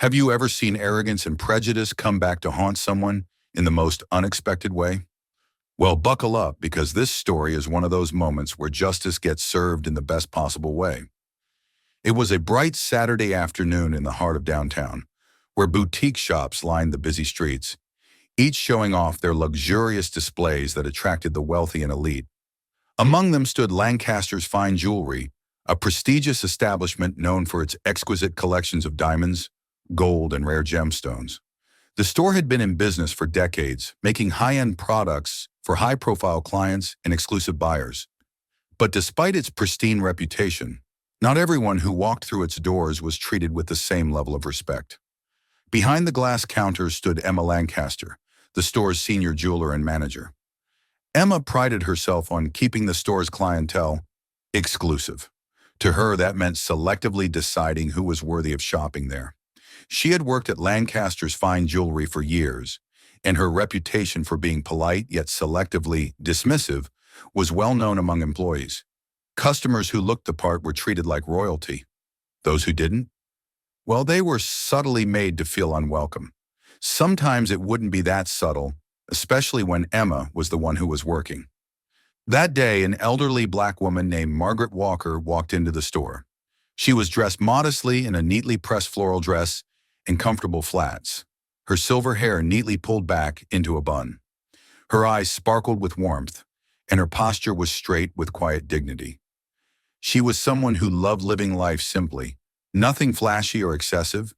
Have you ever seen arrogance and prejudice come back to haunt someone in the most unexpected way? Well, buckle up because this story is one of those moments where justice gets served in the best possible way. It was a bright Saturday afternoon in the heart of downtown, where boutique shops lined the busy streets, each showing off their luxurious displays that attracted the wealthy and elite. Among them stood Lancaster's Fine Jewelry, a prestigious establishment known for its exquisite collections of diamonds, gold, and rare gemstones. The store had been in business for decades, making high-end products for high-profile clients and exclusive buyers. But despite its pristine reputation, not everyone who walked through its doors was treated with the same level of respect. Behind the glass counter stood Emma Lancaster, the store's senior jeweler and manager. Emma prided herself on keeping the store's clientele exclusive. To her, that meant selectively deciding who was worthy of shopping there. She had worked at Lancaster's Fine Jewelry for years, and her reputation for being polite yet selectively dismissive was well known among employees. Customers who looked the part were treated like royalty. Those who didn't? Well, they were subtly made to feel unwelcome. Sometimes it wouldn't be that subtle, especially when Emma was the one who was working. That day, an elderly black woman named Margaret Walker walked into the store. She was dressed modestly in a neatly pressed floral dress and comfortable flats, her silver hair neatly pulled back into a bun. Her eyes sparkled with warmth, and her posture was straight with quiet dignity. She was someone who loved living life simply, nothing flashy or excessive,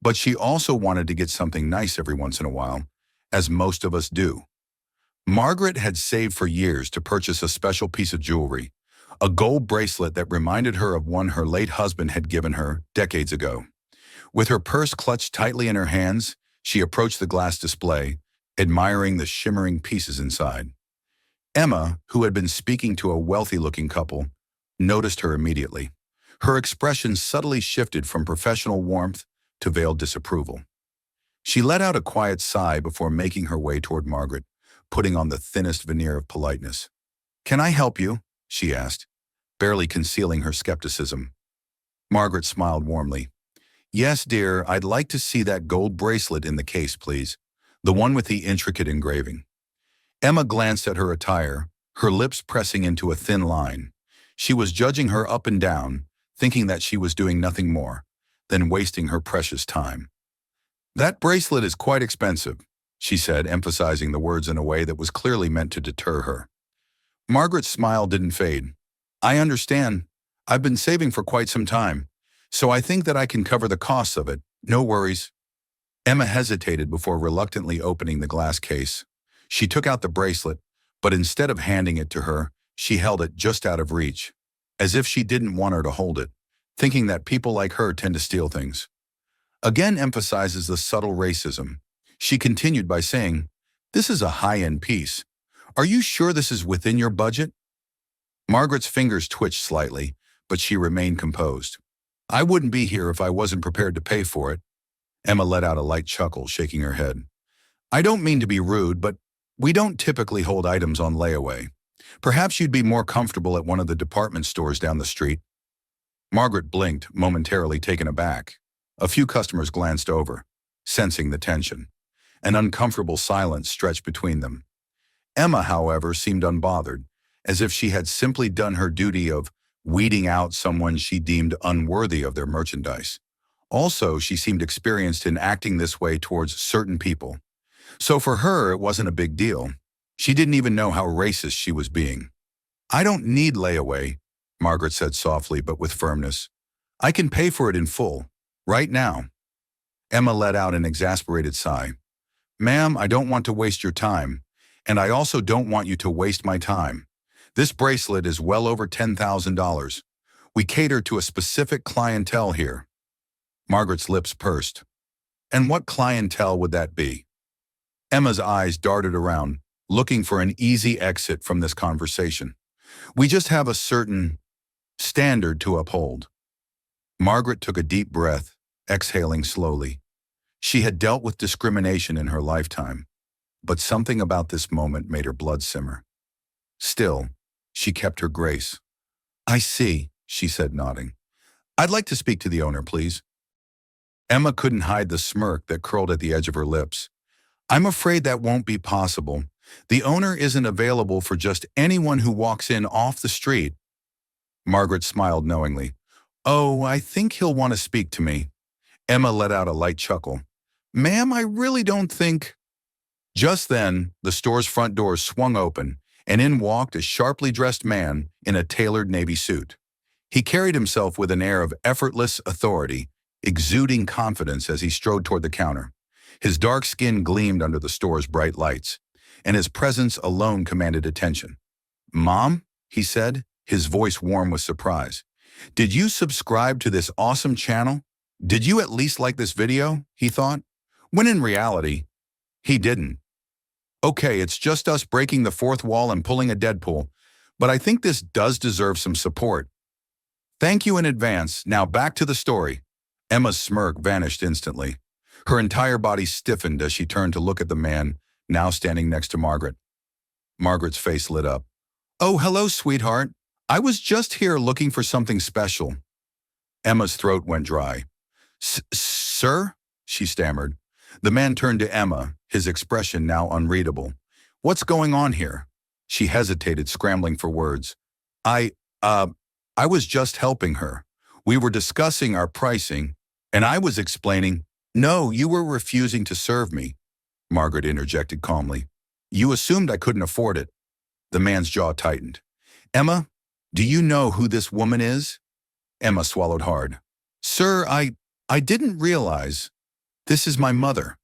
but she also wanted to get something nice every once in a while, as most of us do. Margaret had saved for years to purchase a special piece of jewelry, a gold bracelet that reminded her of one her late husband had given her decades ago. With her purse clutched tightly in her hands, she approached the glass display, admiring the shimmering pieces inside. Emma, who had been speaking to a wealthy-looking couple, noticed her immediately. Her expression subtly shifted from professional warmth to veiled disapproval. She let out a quiet sigh before making her way toward Margaret, putting on the thinnest veneer of politeness. "Can I help you?" she asked, barely concealing her skepticism. Margaret smiled warmly. "Yes, dear, I'd like to see that gold bracelet in the case, please. The one with the intricate engraving." Emma glanced at her attire, her lips pressing into a thin line. She was judging her up and down, thinking that she was doing nothing more than wasting her precious time. "That bracelet is quite expensive," she said, emphasizing the words in a way that was clearly meant to deter her. Margaret's smile didn't fade. "I understand. I've been saving for quite some time, so I think that I can cover the costs of it. No worries." Emma hesitated before reluctantly opening the glass case. She took out the bracelet, but instead of handing it to her, she held it just out of reach, as if she didn't want her to hold it, thinking that people like her tend to steal things. Again emphasizes the subtle racism. She continued by saying, "This is a high-end piece. Are you sure this is within your budget?" Margaret's fingers twitched slightly, but she remained composed. "I wouldn't be here if I wasn't prepared to pay for it." Emma let out a light chuckle, shaking her head. "I don't mean to be rude, but we don't typically hold items on layaway. Perhaps you'd be more comfortable at one of the department stores down the street." Margaret blinked, momentarily taken aback. A few customers glanced over, sensing the tension. An uncomfortable silence stretched between them. Emma, however, seemed unbothered, as if she had simply done her duty of weeding out someone she deemed unworthy of their merchandise. Also, she seemed experienced in acting this way towards certain people. So for her, it wasn't a big deal. She didn't even know how racist she was being. "I don't need layaway," Margaret said softly but with firmness. "I can pay for it in full, right now." Emma let out an exasperated sigh. "Ma'am, I don't want to waste your time, and I also don't want you to waste my time. This bracelet is well over $10,000. We cater to a specific clientele here." Margaret's lips pursed. "And what clientele would that be?" Emma's eyes darted around, looking for an easy exit from this conversation. "We just have a certain standard to uphold." Margaret took a deep breath, exhaling slowly. She had dealt with discrimination in her lifetime, but something about this moment made her blood simmer. Still, she kept her grace. "I see," she said, nodding. "I'd like to speak to the owner, please." Emma couldn't hide the smirk that curled at the edge of her lips. I'm afraid that won't be possible. The owner isn't available for just anyone who walks in off the street. Margaret smiled knowingly. Oh, I think he'll want to speak to me. Emma let out a light chuckle. Ma'am, I really don't think... Just then, the store's front doors swung open, and in walked a sharply dressed man in a tailored navy suit. He carried himself with an air of effortless authority, exuding confidence as he strode toward the counter. His dark skin gleamed under the store's bright lights, and his presence alone commanded attention. Mom, he said, his voice warm with surprise. Did you subscribe to this awesome channel? Did you at least like this video? He thought. When in reality, he didn't. Okay, it's just us breaking the fourth wall and pulling a Deadpool, but I think this does deserve some support. Thank you in advance. Now back to the story. Emma's smirk vanished instantly. Her entire body stiffened as she turned to look at the man now standing next to Margaret. Margaret's face lit up. Oh, hello, sweetheart. I was just here looking for something special. Emma's throat went dry. Sir? She stammered. The man turned to Emma, his expression now unreadable. What's going on here? She hesitated, scrambling for words. I was just helping her. We were discussing our pricing, and I was explaining. No, you were refusing to serve me, Margaret interjected calmly. You assumed I couldn't afford it. The man's jaw tightened. Emma, do you know who this woman is? Emma swallowed hard. Sir, I didn't realize. This is my mother.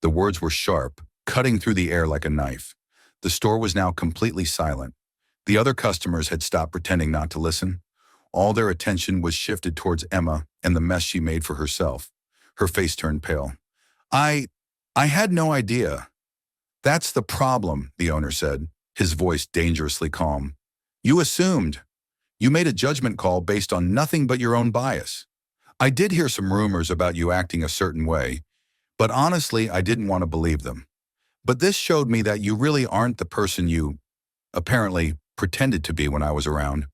The words were sharp, cutting through the air like a knife. The store was now completely silent. The other customers had stopped pretending not to listen. All their attention was shifted towards Emma and the mess she made for herself. Her face turned pale. I had no idea. That's the problem, the owner said, his voice dangerously calm. You assumed. You made a judgment call based on nothing but your own bias. I did hear some rumors about you acting a certain way, but honestly, I didn't want to believe them. But this showed me that you really aren't the person you, apparently, pretended to be when I was around.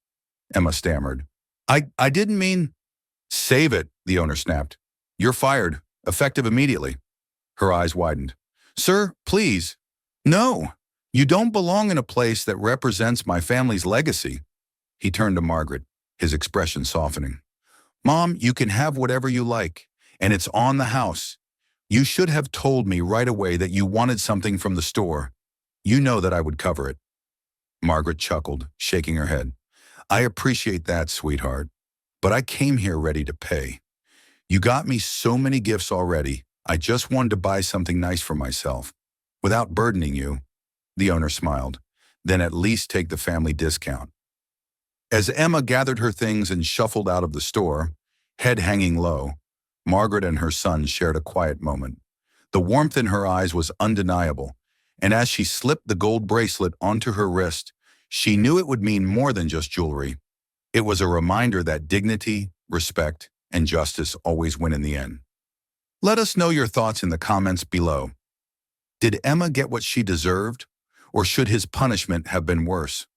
Emma stammered. I didn't mean... Save it, the owner snapped. You're fired, effective immediately. Her eyes widened. Sir, please. No, you don't belong in a place that represents my family's legacy. He turned to Margaret, his expression softening. Mom, you can have whatever you like, and it's on the house. You should have told me right away that you wanted something from the store. You know that I would cover it. Margaret chuckled, shaking her head. I appreciate that, sweetheart, but I came here ready to pay. You got me so many gifts already. I just wanted to buy something nice for myself, without burdening you. The owner smiled. Then at least take the family discount. As Emma gathered her things and shuffled out of the store, head hanging low, Margaret and her son shared a quiet moment. The warmth in her eyes was undeniable, and as she slipped the gold bracelet onto her wrist, she knew it would mean more than just jewelry. It was a reminder that dignity, respect, and justice always win in the end. Let us know your thoughts in the comments below. Did Emma get what she deserved, or should his punishment have been worse?